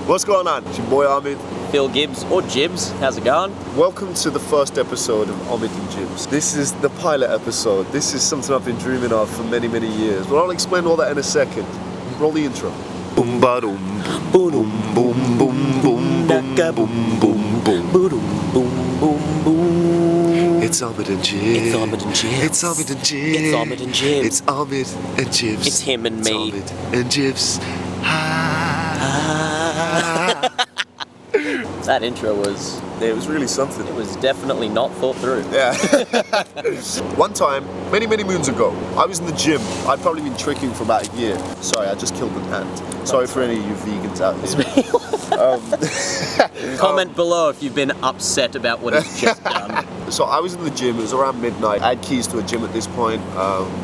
What's going on? It's your boy Ahmed. Phil Gibbs, or Gibbs, how's it going? Welcome to the first episode of Ahmed and Gibbs. This is the pilot episode. This is something I've been dreaming of for many, many years. But I'll explain all that in a second. Roll the intro. Boom ba doom, boom boom boom boom boom boom boom boom boom boom boom. It's Ahmed and Gibbs. It's Ahmed and Gibbs. It's Ahmed and Gibbs. It's Ahmed and Gibbs. It's Ahmed and Gibbs. It's him and me. It's Ahmed and Gibbs. That intro was... It was really something. It was definitely not thought through. Yeah. One time, many moons ago, I was in the gym. I'd probably been tricking for about a year. Sorry, I just killed an ant. Sorry for any of you vegans out here. Comment below if you've been upset about what he's just done. So I was in the gym, it was around midnight. I had keys to a gym at this point,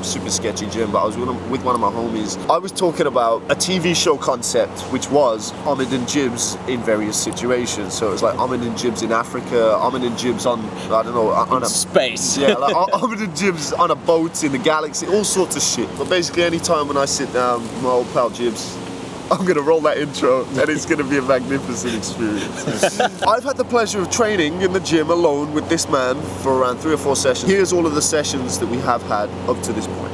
super sketchy gym, but I was with one of my homies. I was talking about a TV show concept, which was Ahmed and Gibbs in various situations. So it was like Ahmed and Gibbs in Africa, Ahmed and Gibbs on, I don't know, on a space. Yeah, like Ahmed and Gibbs on a boat in the galaxy, all sorts of shit. But basically any time when I sit down with my old pal Gibbs, I'm going to roll that intro and it's going to be a magnificent experience. I've had the pleasure of training in the gym alone with this man for around 3 or 4 sessions. Here's all of the sessions that we have had up to this point.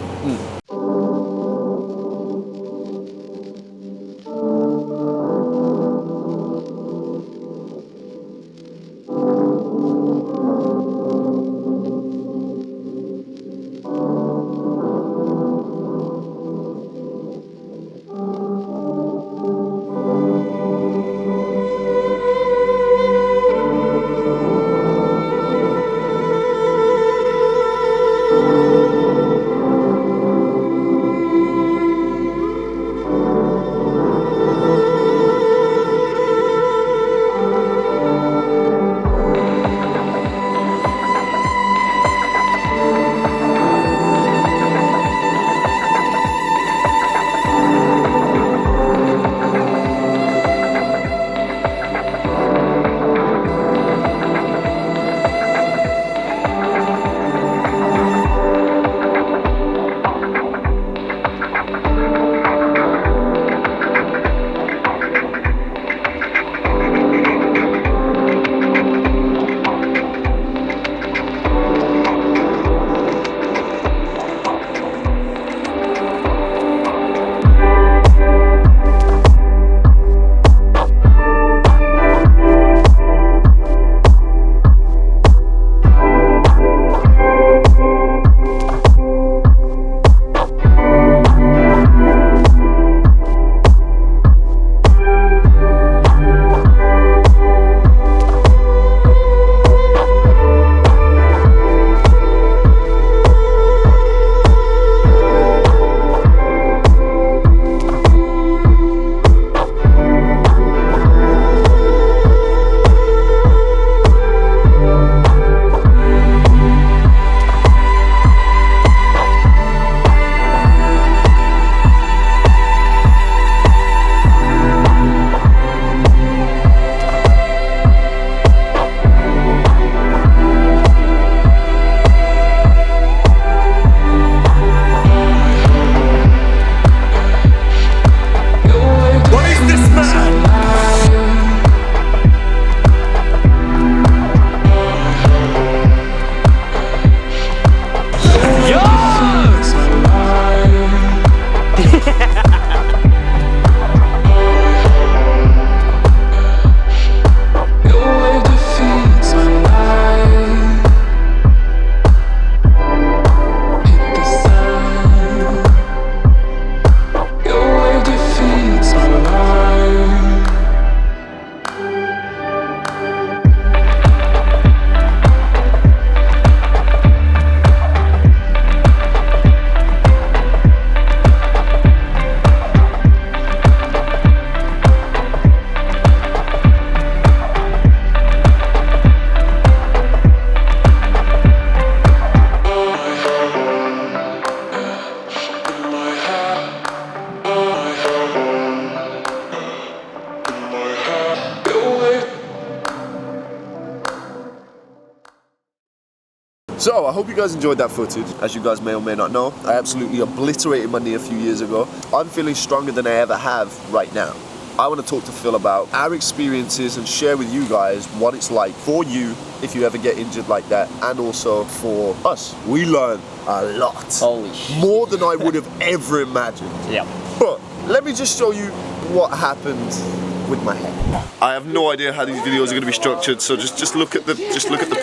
So, I hope you guys enjoyed that footage. As you guys may or may not know, I absolutely obliterated my knee a few years ago. I'm feeling stronger than I ever have right now. I want to talk to Phil about our experiences and share with you guys what it's like for you if you ever get injured like that, and also for us. We learn a lot. Holy shit. More than I would have ever imagined. Yeah. But let me just show you what happened with my head. I have no idea how these videos are going to be structured, so just look at the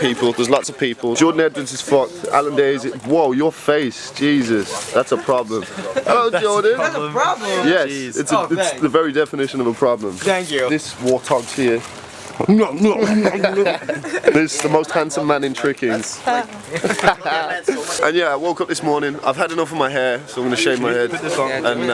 people. There's lots of people. Jordan Edwards is fucked. Alan Day is. Whoa, your face, Jesus, that's a problem. Hello, Jordan. That's a problem. Yes, Jeez. it's the very definition of a problem. Thank you. This warthog's here. This is the most handsome man in tricking. And yeah, I woke up this morning. I've had enough of my hair, so I'm going to shave my head. And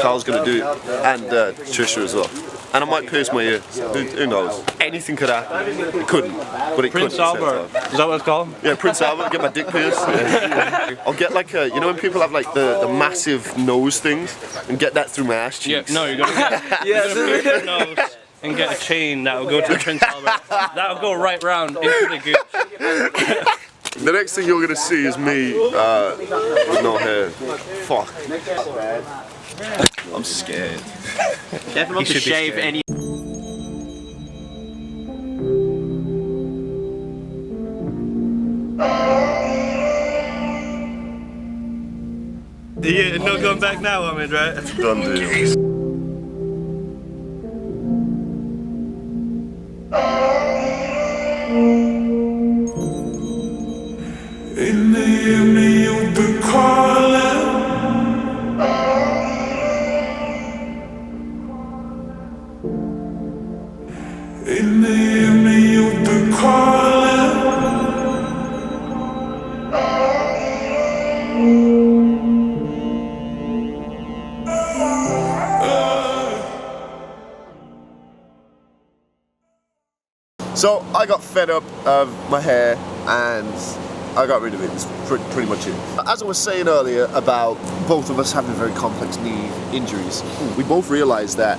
Carl's going to do it, and Trisha as well. And I might pierce my ear. Who knows? Anything could happen. It couldn't, but it Prince could. Albert. Is that what it's called? Yeah, Prince Albert. Get my dick pierced. Yeah. I'll get like a, you know when people have like the massive nose things, and get that through my ass cheeks. Yeah, no, you're gonna get pierce your nose and get a chain that'll go to Prince Albert. That'll go right round into the gooch. The next thing you're gonna see is me with no hair. Fuck. I'm scared. Careful not to shave any. Yeah, no going back now, Ahmed, right? Done deal. In the evening you'll be calling. In the evening you'll be calling. So I got fed up of my hair and I got rid of it. That's pretty much it. As I was saying earlier about both of us having very complex knee injuries, we both realized that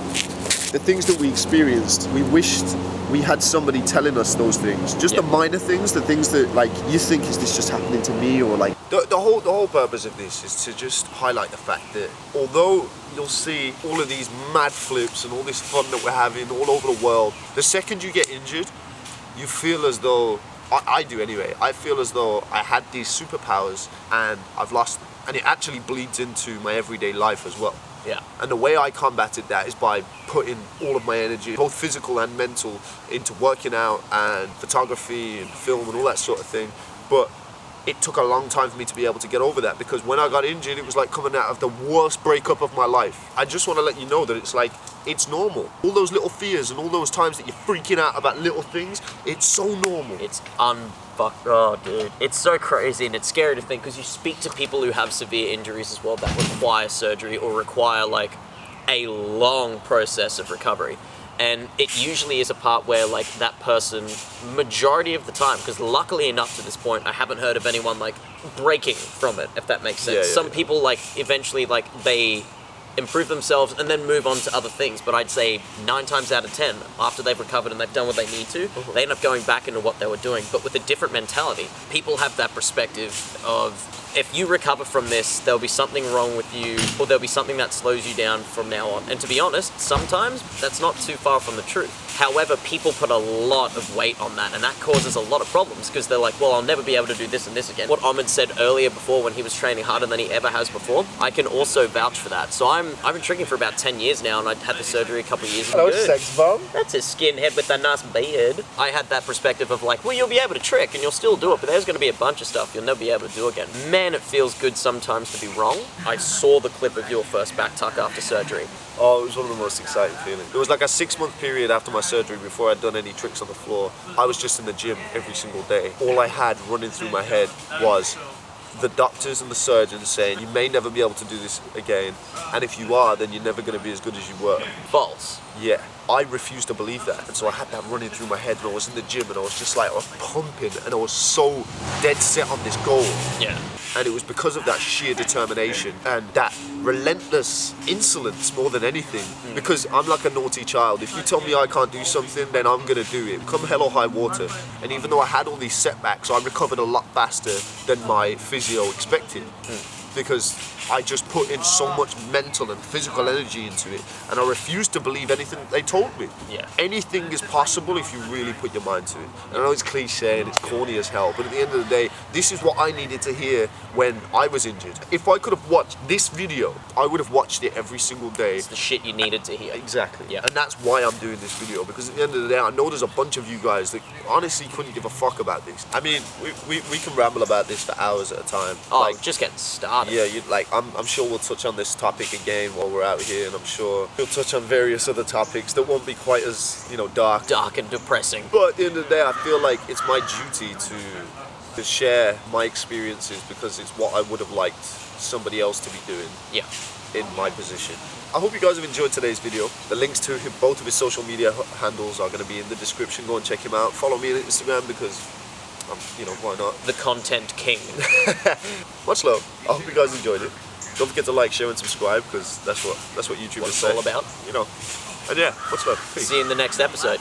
the things that we experienced, we wished we had somebody telling us those things. Just the minor things, the things that like you think, is this just happening to me, or like the whole purpose of this is to just highlight the fact that although you'll see all of these mad flips and all this fun that we're having all over the world, the second you get injured, you feel as though, I do anyway, I feel as though I had these superpowers and I've lost them. And it actually bleeds into my everyday life as well. Yeah. And the way I combated that is by putting all of my energy, both physical and mental, into working out and photography and film and all that sort of thing. But it took a long time for me to be able to get over that, because when I got injured, it was like coming out of the worst breakup of my life. I just want to let you know that it's like, it's normal. All those little fears and all those times that you're freaking out about little things, it's so normal. It's oh dude, it's so crazy, and it's scary to think, because you speak to people who have severe injuries as well that require surgery or require like a long process of recovery. And it usually is a part where like that person, majority of the time, because luckily enough to this point, I haven't heard of anyone like breaking from it, if that makes sense. Yeah, Some people like eventually like they improve themselves and then move on to other things, but I'd say 9 times out of 10, after they've recovered and they've done what they need to, they end up going back into what they were doing, but with a different mentality. People have that perspective of, if you recover from this, there'll be something wrong with you, or there'll be something that slows you down from now on. And to be honest, sometimes that's not too far from the truth. However, people put a lot of weight on that, and that causes a lot of problems, because they're like, well, I'll never be able to do this and this again. What Ahmed said earlier before, when he was training harder than he ever has before, I can also vouch for that. So I've been tricking for about 10 years now, and I had the surgery a couple of years ago. Hello, sex bomb. That's a skinhead with a nice beard. I had that perspective of like, well, you'll be able to trick and you'll still do it, but there's going to be a bunch of stuff you'll never be able to do again. Man, it feels good sometimes to be wrong. I saw the clip of your first back tuck after surgery. Oh, it was one of the most exciting feelings. It was like a 6-month period after my surgery before I'd done any tricks on the floor. I was just in the gym every single day. All I had running through my head was the doctors and the surgeons saying, you may never be able to do this again, and if you are, then you're never going to be as good as you were. False. Yeah, I refused to believe that, and so I had that running through my head, and I was in the gym, and I was just like, I was pumping, and I was so dead set on this goal. Yeah. And it was because of that sheer determination and that relentless insolence more than anything. Because I'm like a naughty child. If you tell me I can't do something, then I'm gonna do it, come hell or high water. And even though I had all these setbacks, I recovered a lot faster than my physio expected. because I just put in so much mental and physical energy into it, and I refuse to believe anything they told me. Yeah. Anything is possible if you really put your mind to it. And I know it's cliche and it's corny as hell, but at the end of the day, this is what I needed to hear when I was injured. If I could have watched this video, I would have watched it every single day. It's the shit you needed to hear. Exactly. Yeah. And that's why I'm doing this video, because at the end of the day, I know there's a bunch of you guys that honestly couldn't give a fuck about this. I mean, we can ramble about this for hours at a time. Oh, just getting started. Yeah, I'm sure we'll touch on this topic again while we're out here, and I'm sure we'll touch on various other topics that won't be quite as, dark. Dark and depressing. But at the end of the day, I feel like it's my duty to share my experiences, because it's what I would have liked somebody else to be doing. Yeah. In my position. I hope you guys have enjoyed today's video. The links to both of his social media handles are going to be in the description. Go and check him out. Follow me on Instagram, because, why not? The content king. Much love. I hope you guys enjoyed it. Don't forget to like, share, and subscribe, because that's what YouTube is all about. And yeah, much love. Peace. See you in the next episode.